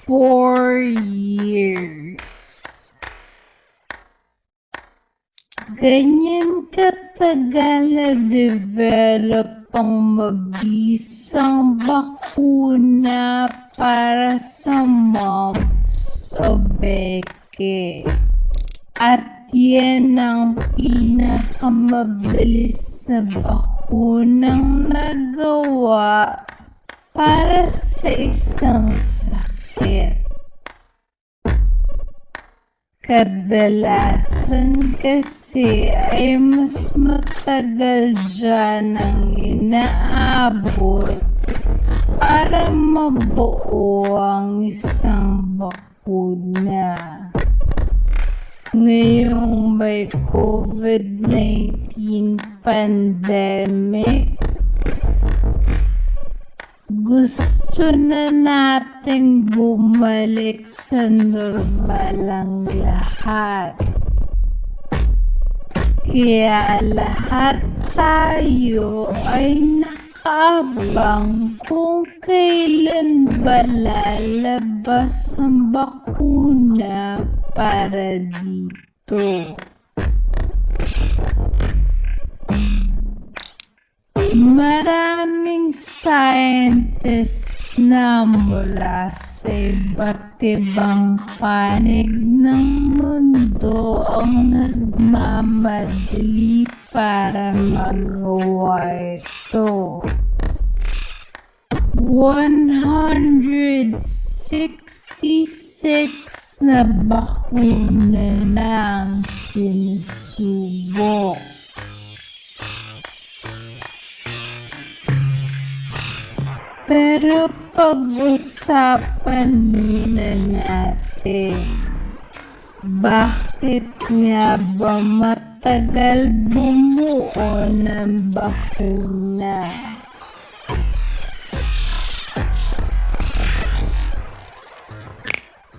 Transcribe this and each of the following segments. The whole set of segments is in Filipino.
4 years. Ganyan katagal na-develop ang mabisang bakuna para sa mumps o beke. At yan ang pinakamabilis na bakunang nagawa para sa isang sakit. Kadalasan kasi ay mas matagal dyan ang inaabot para mabuo ang isang bakuna. Ngayong may COVID-19 pandemic, gusto na nating bumalik sa normal ang lahat. Kaya lahat tayo ay nakaabang kung kailan ba lalabas ang bakuna para dito. Maraming scientists na mula sa iba't ibang panig ng mundo ang nagmamadali para magawa ito. 166 na bakuna na ang sinusubok. Pero pag-usapan muna natin, bakit nga ba matagal bumuo ng bakuna?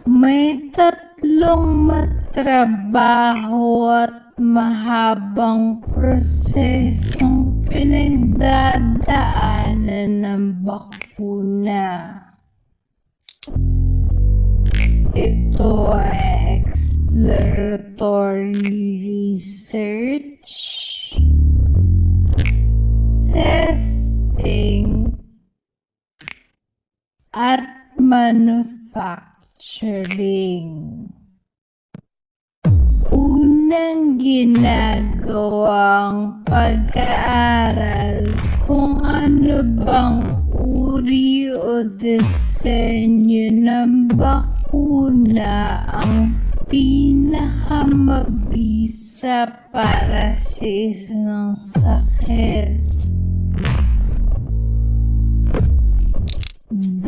May tatlong matrabaho at mahabang prosesong pinagdadaanan ng bakuna. Ito ay exploratory research, testing, at manufacturing. Unang ginagawang pag-aaral kung ano bang uri o disenyo ng bakuna ang pinakamabisa para sa isang sakit.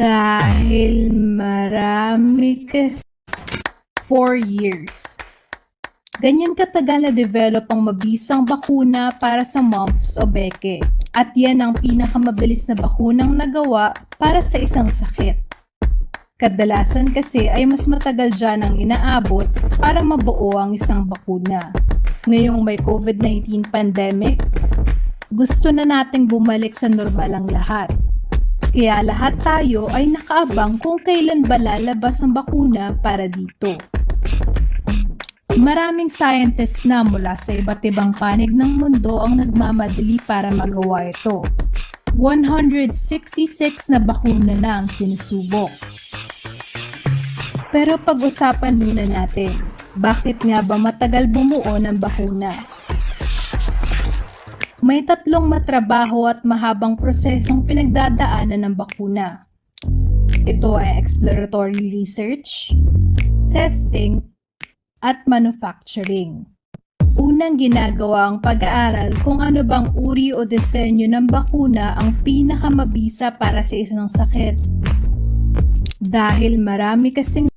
Dahil marami kasi 4 years. Ganyan katagal na-develop ang mabisang bakuna para sa mumps o beke. At yan ang pinakamabilis na bakunang nagawa para sa isang sakit. Kadalasan kasi ay mas matagal dyan ang inaabot para mabuo ang isang bakuna. Ngayong may COVID-19 pandemic, gusto na nating bumalik sa normal ang lahat. Kaya lahat tayo ay nakaabang kung kailan ba lalabas ang bakuna para dito. Maraming scientists na mula sa iba't ibang panig ng mundo ang nagmamadali para magawa ito. 166 na bakuna na ang sinusubok. Pero pag-usapan muna natin, bakit nga ba matagal bumuo ng bakuna? May tatlong matrabaho at mahabang prosesong pinagdadaanan ng bakuna. Ito ay exploratory research, testing, at manufacturing. Unang ginagawa ang pag-aaral kung ano bang uri o disenyo ng bakuna ang pinakamabisa para sa isang sakit. Dahil marami kasing